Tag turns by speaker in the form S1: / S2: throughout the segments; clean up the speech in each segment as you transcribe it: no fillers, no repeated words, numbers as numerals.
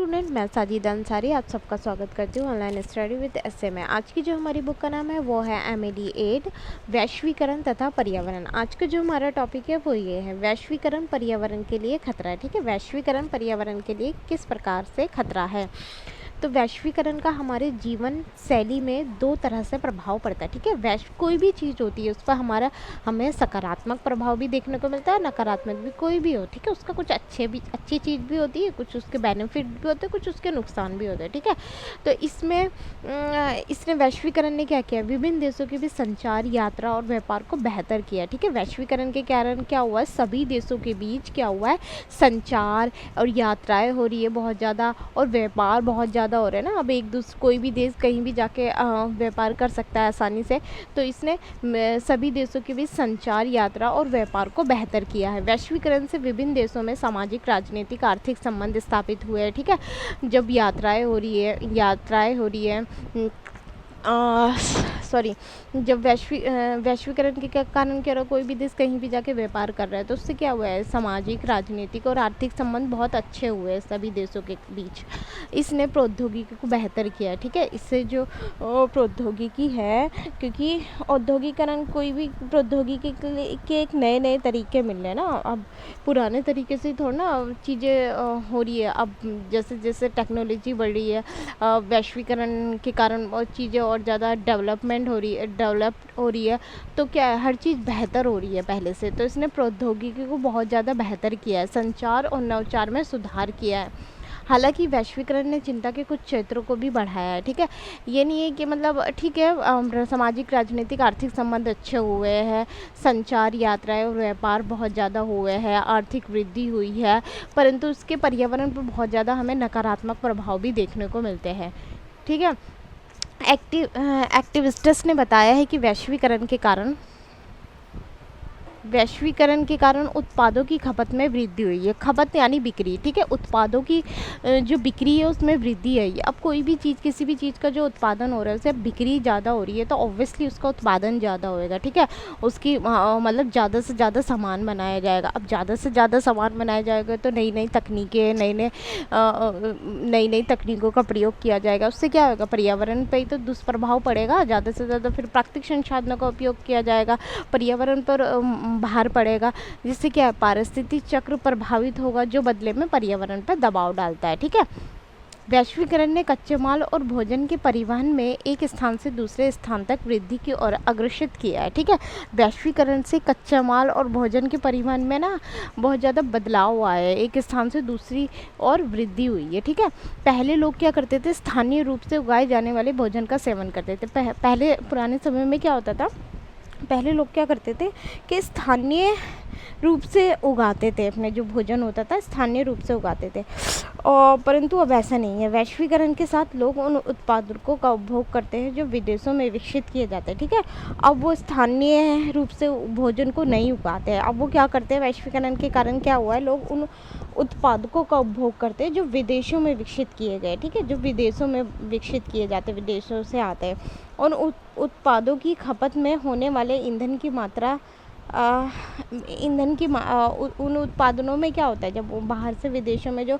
S1: Student, मैं साजिदा अंसारी आप सबका स्वागत करती हूँ ऑनलाइन स्टडी विद एसए में। आज की जो हमारी बुक का नाम है वो है एमिली 8 वैश्वीकरण तथा पर्यावरण। आज का जो हमारा टॉपिक है वो ये है वैश्वीकरण पर्यावरण के लिए खतरा है। ठीक है, वैश्वीकरण पर्यावरण के लिए किस प्रकार से खतरा है। तो वैश्वीकरण का हमारे जीवन शैली में दो तरह से प्रभाव पड़ता है। ठीक है, कोई भी चीज़ होती है उस पर हमें सकारात्मक प्रभाव भी देखने को मिलता है, नकारात्मक भी, कोई भी हो। ठीक है, उसका कुछ अच्छी चीज़ भी होती है, कुछ उसके बेनिफिट भी होते हैं, कुछ उसके नुकसान भी होते हैं। ठीक है, तो इसने वैश्वीकरण ने क्या किया, विभिन्न देशों के बीच संचार, यात्रा और व्यापार को बेहतर किया। ठीक है, वैश्वीकरण के कारण क्या हुआ है, सभी देशों के बीच क्या हुआ है, संचार और यात्राएं हो रही है बहुत ज़्यादा, और व्यापार बहुत ज़्यादा हो रहा है ना। अब एक दूसरे कोई भी देश कहीं भी जाके व्यापार कर सकता है आसानी से। तो इसने सभी देशों के बीच संचार, यात्रा और व्यापार को बेहतर किया है। वैश्वीकरण से विभिन्न देशों में सामाजिक, राजनीतिक, आर्थिक संबंध स्थापित हुए हैं। ठीक है, जब यात्राएं हो रही है जब वैश्वीकरण के कारण क्या रहा, कोई भी देश कहीं भी जाके व्यापार कर रहा है तो उससे क्या हुआ है, सामाजिक, राजनीतिक और आर्थिक संबंध बहुत अच्छे हुए हैं सभी देशों के बीच। इसने प्रौद्योगिकी को बेहतर किया है। ठीक है, इससे जो प्रौद्योगिकी है, क्योंकि औद्योगिकरण, कोई भी प्रौद्योगिकी के एक नए नए तरीके मिल रहे हैं ना। अब पुराने तरीके से थोड़ा ना चीज़ें हो रही है। अब जैसे जैसे टेक्नोलॉजी बढ़ रही है, वैश्वीकरण के कारण चीज़ें और ज़्यादा डेवलप हो रही है, तो क्या है, हर चीज़ बेहतर हो रही है पहले से। तो इसने प्रौद्योगिकी को बहुत ज़्यादा बेहतर किया है, संचार और नवाचार में सुधार किया है। हालांकि वैश्वीकरण ने चिंता के कुछ क्षेत्रों को भी बढ़ाया है। ठीक है, ये नहीं है कि मतलब ठीक है, सामाजिक, राजनीतिक, आर्थिक संबंध अच्छे हुए हैं, संचार, यात्राएं और व्यापार बहुत ज़्यादा हुए हैं, आर्थिक वृद्धि हुई है, परंतु उसके पर्यावरण पर बहुत ज़्यादा हमें नकारात्मक प्रभाव भी देखने को मिलते हैं। ठीक है, एक्टिविस्ट्स ने बताया है कि वैश्वीकरण के कारण उत्पादों की खपत में वृद्धि हुई है। खपत यानी बिक्री। ठीक है, उत्पादों की जो बिक्री है उसमें वृद्धि है। अब कोई भी चीज़, किसी भी चीज़ का जो उत्पादन हो रहा है उसे बिक्री ज़्यादा हो रही है तो ऑब्वियसली उसका उत्पादन ज़्यादा होएगा। ठीक है, उसकी मतलब ज़्यादा से ज़्यादा सामान बनाया जाएगा। अब ज़्यादा से ज़्यादा सामान बनाया जाएगा तो नई नई तकनीकों का प्रयोग किया जाएगा। उससे क्या होगा, पर्यावरण पर ही तो दुष्प्रभाव पड़ेगा। ज़्यादा से ज़्यादा फिर प्राकृतिक संसाधनों का उपयोग किया जाएगा, पर्यावरण पर भार पड़ेगा, जिससे क्या है, पारिस्थितिक चक्र प्रभावित होगा, जो बदले में पर्यावरण पर दबाव डालता है। ठीक है, वैश्वीकरण ने कच्चे माल और भोजन के परिवहन में एक स्थान से दूसरे स्थान तक वृद्धि की ओर अग्रसित किया है। ठीक है, वैश्वीकरण से कच्चा माल और भोजन के परिवहन में ना बहुत ज़्यादा बदलाव हुआ है, एक स्थान से दूसरी ओर वृद्धि हुई है। ठीक है, पहले लोग क्या करते थे, स्थानीय रूप से उगाए जाने वाले भोजन का सेवन करते थे। पहले पुराने समय में क्या होता था, पहले लोग क्या करते थे कि स्थानीय रूप से उगाते थे, अपने जो भोजन होता था स्थानीय रूप से उगाते थे, और परंतु अब ऐसा नहीं है। वैश्वीकरण के साथ लोग उन उत्पादों का उपभोग करते हैं जो विदेशों में विकसित किए जाते हैं। ठीक है, अब वो स्थानीय रूप से भोजन को नहीं उगाते हैं। अब वो क्या करते हैं, वैश्वीकरण के कारण क्या हुआ है, लोग उन उत्पादकों का उपभोग करते हैं जो विदेशों में विकसित किए गए। ठीक है, जो विदेशों में विकसित किए जाते हैं, विदेशों से आते हैं। और उत्पादों की खपत में होने वाले ईंधन की मात्रा, उन उत्पादनों में क्या होता है, जब वो बाहर से विदेशों में जो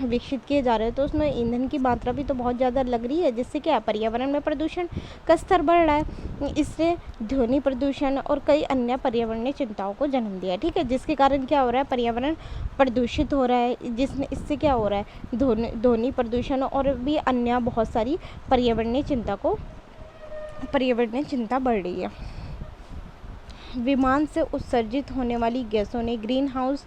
S1: विकसित किए जा रहे हैं तो उसमें ईंधन की मात्रा भी तो बहुत ज़्यादा लग रही है, जिससे क्या, पर्यावरण में प्रदूषण का स्तर बढ़ रहा है। इससे ध्वनि प्रदूषण और कई अन्य पर्यावरणीय चिंताओं को जन्म दिया। ठीक है, जिसके कारण क्या हो रहा है, पर्यावरण प्रदूषित हो रहा है, इससे क्या हो रहा है, ध्वनि प्रदूषण और भी अन्य बहुत सारी पर्यावरणीय चिंता बढ़ रही है। विमान से उत्सर्जित होने वाली गैसों ने ग्रीन हाउस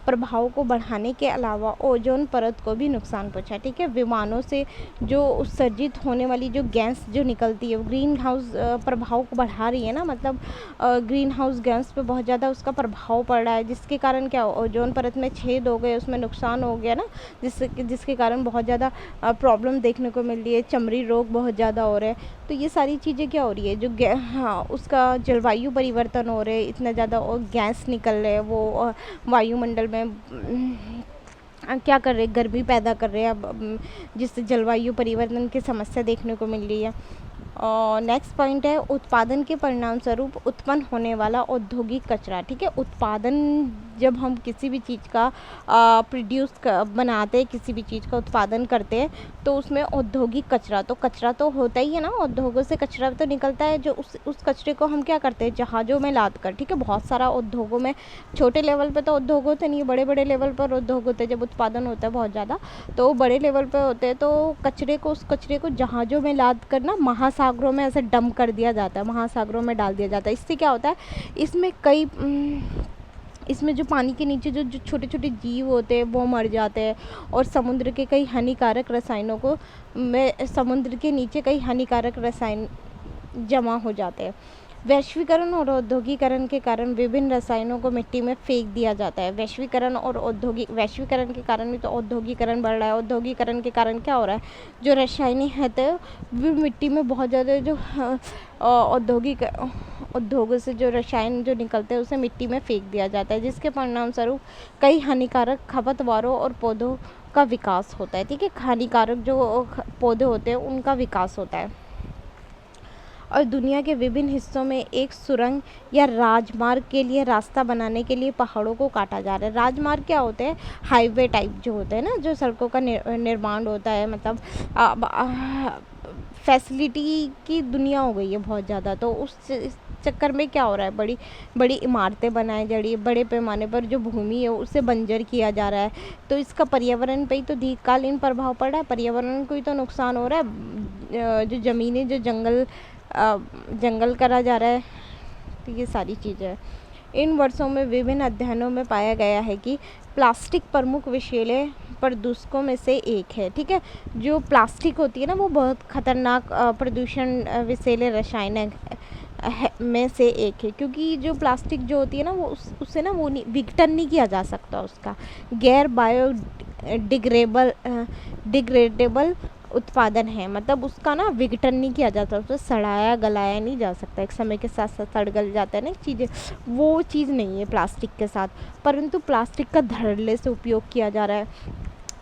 S1: प्रभाव को बढ़ाने के अलावा ओजोन परत को भी नुकसान पहुंचा। ठीक है, विमानों से जो उत्सर्जित होने वाली जो गैस जो निकलती है वो ग्रीन हाउस प्रभाव को बढ़ा रही है ना, मतलब ग्रीन हाउस गैस पे बहुत ज़्यादा उसका प्रभाव पड़ रहा है, जिसके कारण क्या, ओजोन परत में छेद हो गए, उसमें नुकसान हो गया ना, जिसके कारण बहुत ज़्यादा प्रॉब्लम देखने को मिल रही है, चमड़ी रोग बहुत ज़्यादा हो रहे हैं। तो ये सारी चीज़ें क्या हो रही है, जो उसका जलवायु परिवर्तन हो रहे हैं, इतना ज़्यादा और गैस निकल रहे हैं, वो वायुमंडल में क्या कर रहे हैं, गर्मी पैदा कर रहे हैं, अब जिससे जलवायु परिवर्तन की समस्या देखने को मिल रही है। और नेक्स्ट पॉइंट है उत्पादन के परिणाम स्वरूप उत्पन्न होने वाला औद्योगिक कचरा। ठीक है, उत्पादन जब हम किसी भी चीज़ का बनाते हैं, किसी भी चीज़ का उत्पादन करते हैं, तो उसमें औद्योगिक कचरा तो होता ही है ना, उद्योगों से कचरा तो निकलता है, जो उस कचरे को हम क्या करते हैं, जहाज़ों में लाद कर, ठीक है, बहुत सारा उद्योगों में, छोटे लेवल पे तो उद्योग होते नहीं, बड़े बड़े लेवल पर उद्योग होते हैं, जब उत्पादन होता है बहुत ज़्यादा, तो बड़े लेवल पे होते हैं, तो उस कचरे को जहाज़ों में लाद कर ना महासागरों में ऐसे डंप कर दिया जाता है, महासागरों में डाल दिया जाता है। इससे क्या होता है, इसमें जो पानी के नीचे जो छोटे छोटे जीव होते हैं वो मर जाते हैं, और समुद्र के कई हानिकारक रसायनों को समुद्र के नीचे कई हानिकारक रसायन जमा हो जाते हैं। वैश्वीकरण और औद्योगिकरण के कारण विभिन्न रसायनों को मिट्टी में फेंक दिया जाता है। वैश्वीकरण के कारण भी तो औद्योगिकरण बढ़ रहा है। औद्योगिकरण के कारण क्या हो रहा है, जो रासायनिक है वो मिट्टी में बहुत ज़्यादा, जो उद्योगों से जो रसायन जो निकलते हैं उसे मिट्टी में फेंक दिया जाता है, जिसके परिणाम स्वरूप कई हानिकारक खरपतवारों और पौधों का विकास होता है। ठीक है, हानिकारक जो पौधे होते हैं उनका विकास होता है। और दुनिया के विभिन्न हिस्सों में एक सुरंग या राजमार्ग के लिए रास्ता बनाने के लिए पहाड़ों को काटा जा रहा है। राजमार्ग क्या होते हैं, हाईवे टाइप जो होते हैं ना, जो सड़कों का निर्माण होता है, मतलब फैसिलिटी की दुनिया हो गई है बहुत ज़्यादा, तो इस चक्कर में क्या हो रहा है, बड़ी बड़ी इमारतें बनाई जा रही है, बड़े पैमाने पर जो भूमि है उसे बंजर किया जा रहा है, तो इसका पर्यावरण पे ही तो दीर्घकालीन प्रभाव पड़ रहा है, पर्यावरण को ही तो नुकसान हो रहा है, जो ज़मीनें, जो जंगल करा जा रहा है, तो ये सारी चीज़ें। इन वर्षों में विभिन्न अध्ययनों में पाया गया है कि प्लास्टिक प्रमुख विषैले प्रदूषकों में से एक है। ठीक है, जो प्लास्टिक होती है ना, वो बहुत खतरनाक प्रदूषण विषैले रसायन में से एक है, क्योंकि जो प्लास्टिक जो होती है ना, वो उससे ना वो विघटन नहीं किया जा सकता, उसका गैर डिग्रेडेबल उत्पादन है, मतलब उसका ना विघटन नहीं किया जाता, उसे सड़ाया गलाया नहीं जा सकता, एक समय के साथ साथ सड़ गल जाता है ना चीज़ें, वो चीज़ नहीं है प्लास्टिक के साथ। परंतु प्लास्टिक का धड़ल्ले से उपयोग किया जा रहा है,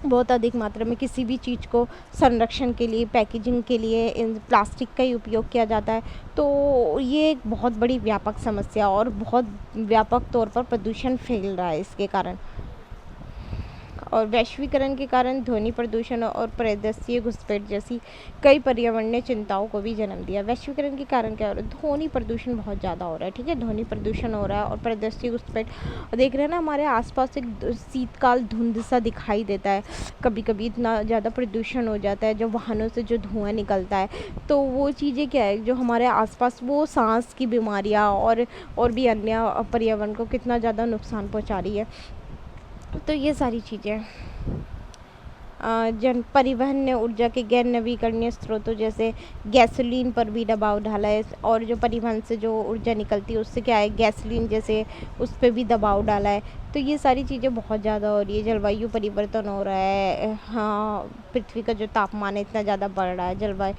S1: बहुत अधिक मात्रा में किसी भी चीज़ को संरक्षण के लिए, पैकेजिंग के लिए इन प्लास्टिक का ही उपयोग किया जाता है, तो ये एक बहुत बड़ी व्यापक समस्या और बहुत व्यापक तौर पर प्रदूषण फैल रहा है इसके कारण। और वैश्वीकरण के कारण ध्वनि प्रदूषण और परिदृश्य घुसपैठ जैसी कई पर्यावरणीय चिंताओं को भी जन्म दिया। वैश्वीकरण के कारण क्या हो रहा है, ध्वनि प्रदूषण बहुत ज़्यादा हो रहा है। ठीक है, ध्वनि प्रदूषण हो रहा है और परिदृश्य घुसपैठ, देख रहे हैं ना, हमारे आसपास एक शीतकाल धुंध सा दिखाई देता है, कभी कभी इतना ज़्यादा प्रदूषण हो जाता है, जो वाहनों से जो धुआं निकलता है, तो वो चीज़ें क्या है, जो हमारे आसपास वो सांस की बीमारियाँ और भी अन्य पर्यावरण को कितना ज़्यादा नुकसान पहुँचा रही है। तो ये सारी चीज़ें जन परिवहन ने ऊर्जा के गैर नवीकरणीय स्रोतों जैसे गैसोलीन पर भी दबाव डाला है, और जो परिवहन से जो ऊर्जा निकलती है उससे क्या है, गैसोलीन जैसे उस पर भी दबाव डाला है। तो ये सारी चीज़ें बहुत ज़्यादा हो रही है, जलवायु परिवर्तन हो रहा है, हाँ, पृथ्वी का जो तापमान है इतना ज़्यादा बढ़ रहा है,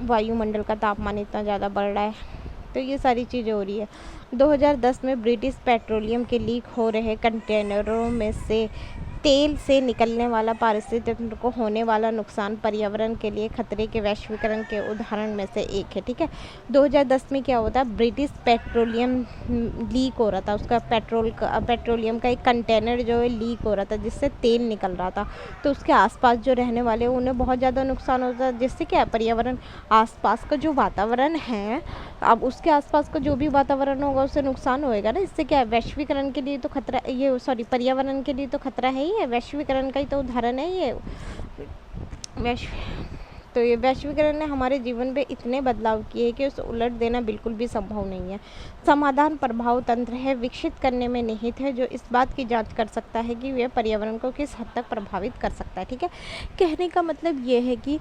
S1: वायुमंडल का तापमान इतना ज़्यादा बढ़ रहा है, तो ये सारी चीज़ें हो रही है। 2010 में ब्रिटिश पेट्रोलियम के लीक हो रहे कंटेनरों में से तेल से निकलने वाला पारिस्थितिक तंत्र को होने वाला नुकसान पर्यावरण के लिए खतरे के वैश्वीकरण के उदाहरण में से एक है। ठीक है, 2010 में क्या होता है, ब्रिटिश पेट्रोलियम लीक हो रहा था, उसका पेट्रोलियम का एक कंटेनर जो है लीक हो रहा था, जिससे तेल निकल रहा था, तो उसके आसपास जो रहने वाले उन्हें बहुत ज़्यादा नुकसान होता है, जिससे क्या है, पर्यावरण, आसपास का जो वातावरण है, अब उसके आसपास का जो भी वातावरण होगा उससे नुकसान होएगा ना। इससे क्या है, वैश्वीकरण के लिए तो खतरा, ये सॉरी पर्यावरण के लिए तो खतरा है ही है, वैश्वीकरण का ही तो उदाहरण है ये तो ये वैश्वीकरण ने हमारे जीवन पे इतने बदलाव किए कि उसे उलट देना बिल्कुल भी संभव नहीं है। समाधान प्रभाव तंत्र है विकसित करने में निहित है, जो इस बात की जांच कर सकता है कि वह पर्यावरण को किस हद तक प्रभावित कर सकता है। ठीक है, कहने का मतलब ये है कि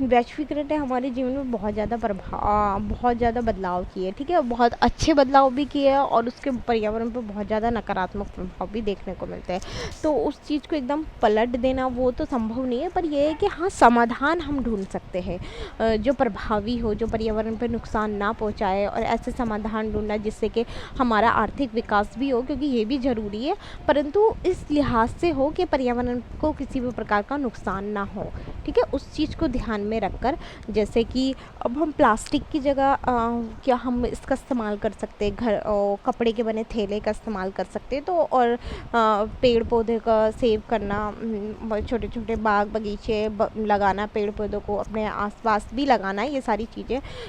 S1: वैश्वीकरण ने हमारे जीवन में बहुत ज़्यादा बदलाव किए। ठीक है, बहुत अच्छे बदलाव भी किए हैं और उसके पर्यावरण पर बहुत ज़्यादा नकारात्मक प्रभाव भी देखने को मिलते हैं। तो उस चीज़ को एकदम पलट देना वो तो संभव नहीं है, पर यह है कि हाँ, समाधान हम ढूंढ सकते हैं जो प्रभावी हो, जो पर्यावरण पर नुकसान ना पहुंचाए, और ऐसे समाधान ढूंढना जिससे कि हमारा आर्थिक विकास भी हो, क्योंकि ये भी ज़रूरी है, परंतु इस लिहाज से हो कि पर्यावरण को किसी भी प्रकार का नुकसान ना हो। ठीक है, उस चीज़ को ध्यान में रखकर, जैसे कि अब हम प्लास्टिक की जगह क्या हम इसका इस्तेमाल कर सकते हैं, घर कपड़े के बने थैले का इस्तेमाल कर सकते हैं। तो और पेड़ पौधे का सेव करना, छोटे छोटे बाग बगीचे लगाना, पेड़ पौधों को अपने आसपास भी लगाना, ये सारी चीज़ें